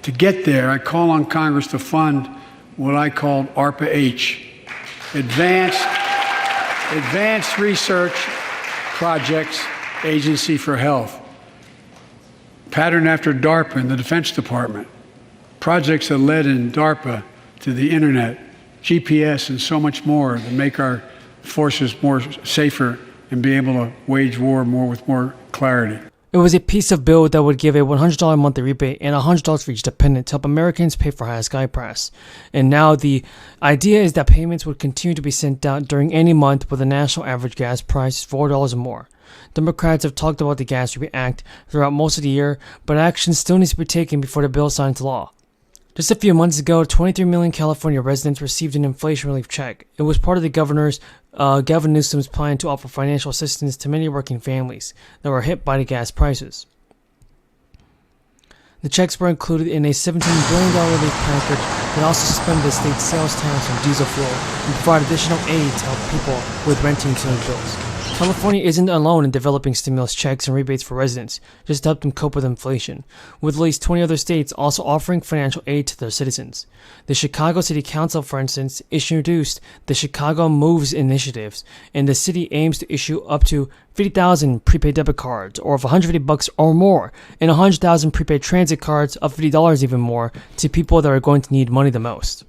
To get there, I call on Congress to fund what I called ARPA-H, Advanced Research Projects Agency for Health, patterned after DARPA and the Defense Department. Projects that led in DARPA to the internet, GPS, and so much more to make our forces more safer and be able to wage war with more clarity. It was a piece of bill that would give a $100 monthly rebate and $100 for each dependent to help Americans pay for high sky press. And now the idea is that payments would continue to be sent out during any month with a national average gas price $4 or more. Democrats have talked about the Gas Rebate Act throughout most of the year, but action still needs to be taken before the bill is signed into law. Just a few months ago, 23 million California residents received an inflation relief check. It was part of the Gavin Newsom's plan to offer financial assistance to many working families that were hit by the gas prices. The checks were included in a $17 billion relief package that also suspended the state's sales tax on diesel fuel and provide additional aid to help people with rent and utility bills. California isn't alone in developing stimulus checks and rebates for residents just to help them cope with inflation, with at least 20 other states also offering financial aid to their citizens. The Chicago City Council, for instance, introduced the Chicago Moves initiatives, and the city aims to issue up to 50,000 prepaid debit cards, or $150 or more, and 100,000 prepaid transit cards of $50 even more to people that are going to need money the most.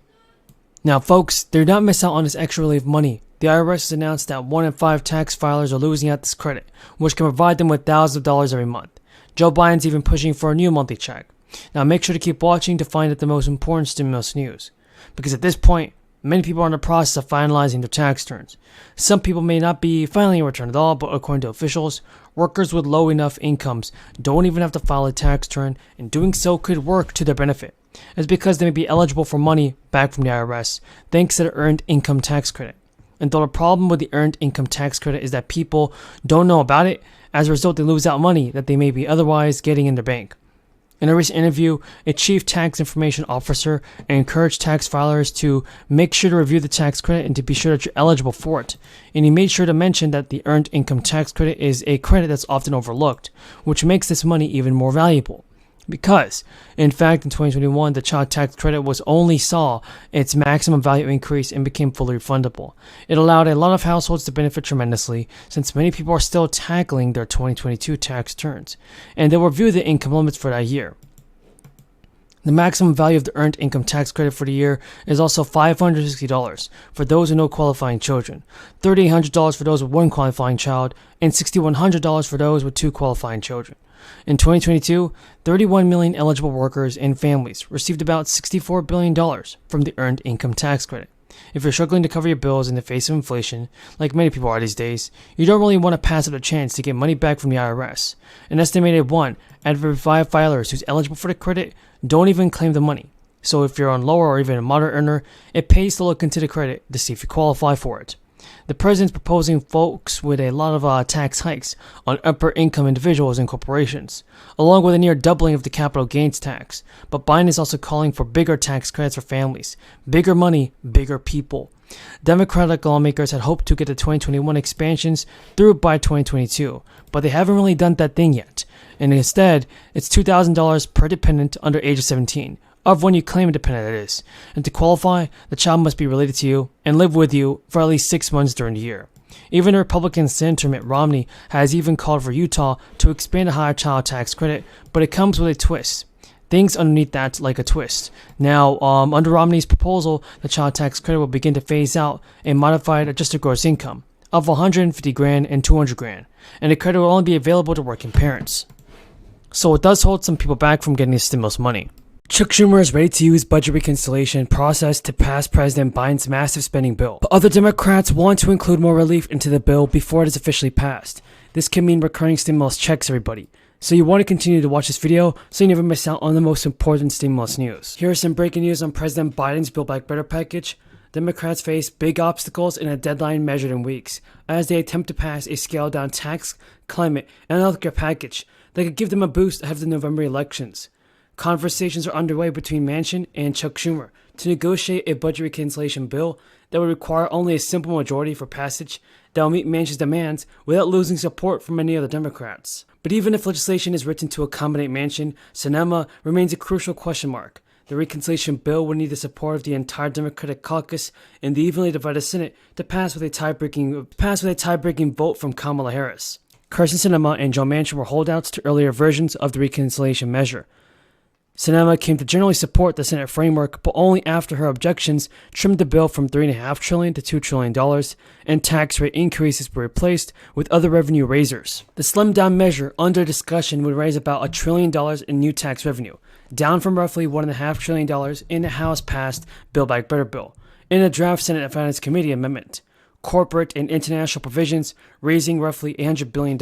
Now, folks, do not miss out on this extra relief money. The IRS has announced that 1 in 5 tax filers are losing out this credit, which can provide them with thousands of dollars every month. Joe Biden's even pushing for a new monthly check. Now make sure to keep watching to find out the most important stimulus news, because at this point, many people are in the process of finalizing their tax returns. Some people may not be filing a return at all, but according to officials, workers with low enough incomes don't even have to file a tax return, and doing so could work to their benefit. It's because they may be eligible for money back from the IRS thanks to the Earned Income Tax Credit. And though the problem with the Earned Income Tax Credit is that people don't know about it, as a result they lose out money that they may be otherwise getting in their bank. In a recent interview, a chief tax information officer encouraged tax filers to make sure to review the tax credit and to be sure that you're eligible for it. And he made sure to mention that the Earned Income Tax Credit is a credit that's often overlooked, which makes this money even more valuable. Because, in fact, in 2021, the child tax credit only saw its maximum value increase and became fully refundable. It allowed a lot of households to benefit tremendously, since many people are still tackling their 2022 tax returns, and they will review the income limits for that year. The maximum value of the Earned Income Tax Credit for the year is also $560 for those with no qualifying children, $3,800 for those with one qualifying child, and $6,100 for those with 2 qualifying children. In 2022, 31 million eligible workers and families received about $64 billion from the Earned Income Tax Credit. If you're struggling to cover your bills in the face of inflation, like many people are these days, you don't really want to pass up the chance to get money back from the IRS. An estimated 1 out of every 5 filers who's eligible for the credit don't even claim the money. So if you're on lower or even a moderate earner, it pays to look into the credit to see if you qualify for it. The president's proposing folks with a lot of tax hikes on upper income individuals and corporations, along with a near doubling of the capital gains tax. But Biden is also calling for bigger tax credits for families, bigger money, bigger people. Democratic lawmakers had hoped to get the 2021 expansions through by 2022, but they haven't really done that thing yet. And instead, it's $2,000 per dependent under age of 17. Of when you claim a dependent, that is. And to qualify, the child must be related to you and live with you for at least 6 months during the year. Even the Republican Senator Mitt Romney has even called for Utah to expand the higher child tax credit, but it comes with a twist. Things underneath that like a twist. Now, under Romney's proposal, the child tax credit will begin to phase out a modified adjusted gross income of $150,000 and $200,000, and the credit will only be available to working parents. So it does hold some people back from getting the stimulus money. Chuck Schumer is ready to use budget reconciliation process to pass President Biden's massive spending bill, but other Democrats want to include more relief into the bill before it is officially passed. This can mean recurring stimulus checks, everybody. So you want to continue to watch this video so you never miss out on the most important stimulus news. Here are some breaking news on President Biden's Build Back Better package. Democrats face big obstacles and a deadline measured in weeks as they attempt to pass a scaled-down tax, climate, and healthcare package that could give them a boost ahead of the November elections. Conversations are underway between Manchin and Chuck Schumer to negotiate a budget reconciliation bill that would require only a simple majority for passage that will meet Manchin's demands without losing support from many other Democrats. But even if legislation is written to accommodate Manchin, Sinema remains a crucial question mark. The reconciliation bill would need the support of the entire Democratic caucus in the evenly divided Senate to pass with a tie-breaking vote from Kamala Harris. Kyrsten Sinema and Joe Manchin were holdouts to earlier versions of the reconciliation measure. Sinema came to generally support the Senate framework, but only after her objections trimmed the bill from $3.5 trillion to $2 trillion, and tax rate increases were replaced with other revenue raisers. The slimmed-down measure under discussion would raise about $1 trillion in new tax revenue, down from roughly $1.5 trillion in the House-passed Build Back Better bill, in a draft Senate Finance Committee amendment. Corporate and international provisions raising roughly $800 billion,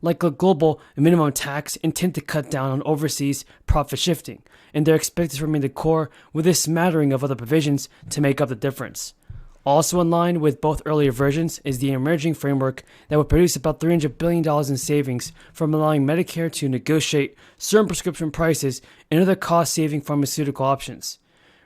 like a global minimum tax intended to cut down on overseas profit shifting, and they're expected to remain the core with a smattering of other provisions to make up the difference. Also in line with both earlier versions is the emerging framework that would produce about $300 billion in savings from allowing Medicare to negotiate certain prescription prices and other cost-saving pharmaceutical options.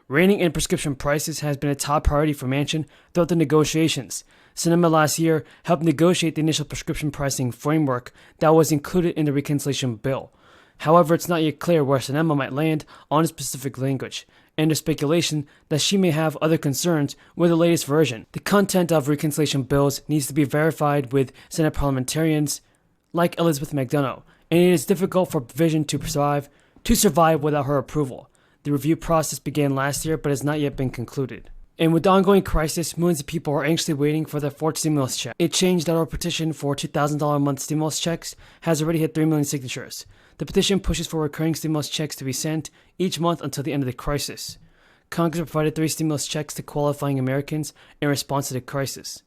Reining in prescription prices has been a top priority for Manchin throughout the negotiations. Sinema last year helped negotiate the initial prescription pricing framework that was included in the reconciliation bill. However, it's not yet clear where Sinema might land on specific language, and there's speculation that she may have other concerns with the latest version. The content of reconciliation bills needs to be verified with Senate parliamentarians like Elizabeth McDonough, and it is difficult for a provision to survive without her approval. The review process began last year but has not yet been concluded. And with the ongoing crisis, millions of people are anxiously waiting for their fourth stimulus check. A change.org petition for $2,000 a month stimulus checks has already hit 3 million signatures. The petition pushes for recurring stimulus checks to be sent each month until the end of the crisis. Congress provided 3 stimulus checks to qualifying Americans in response to the crisis.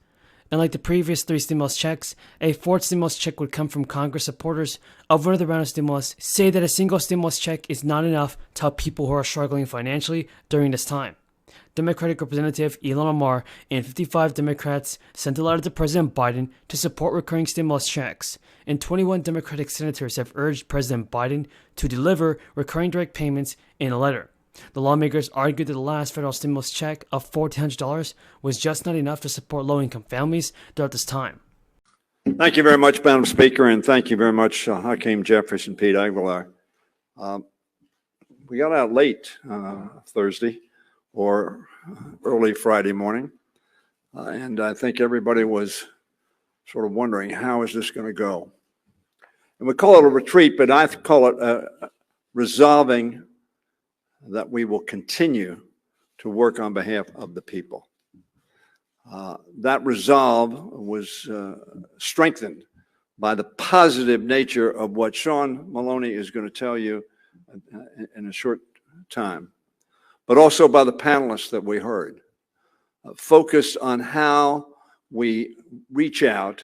Unlike the previous 3 stimulus checks, a 4th stimulus check would come from Congress supporters of one of the round of stimulus say that a single stimulus check is not enough to help people who are struggling financially during this time. Democratic Representative Ilhan Omar and 55 Democrats sent a letter to President Biden to support recurring stimulus checks, and 21 Democratic senators have urged President Biden to deliver recurring direct payments in a letter. The lawmakers argued that the last federal stimulus check of $1,400 was just not enough to support low-income families throughout this time. Thank you very much, Madam Speaker, and thank you very much, Hakeem Jeffries and Pete Aguilar. We got out late Thursday or early Friday morning, and I think everybody was sort of wondering, how is this going to go? And we call it a retreat, but I call it resolving that we will continue to work on behalf of the people. That resolve was strengthened by the positive nature of what Sean Maloney is going to tell you in a short time, but also by the panelists that we heard, focused on how we reach out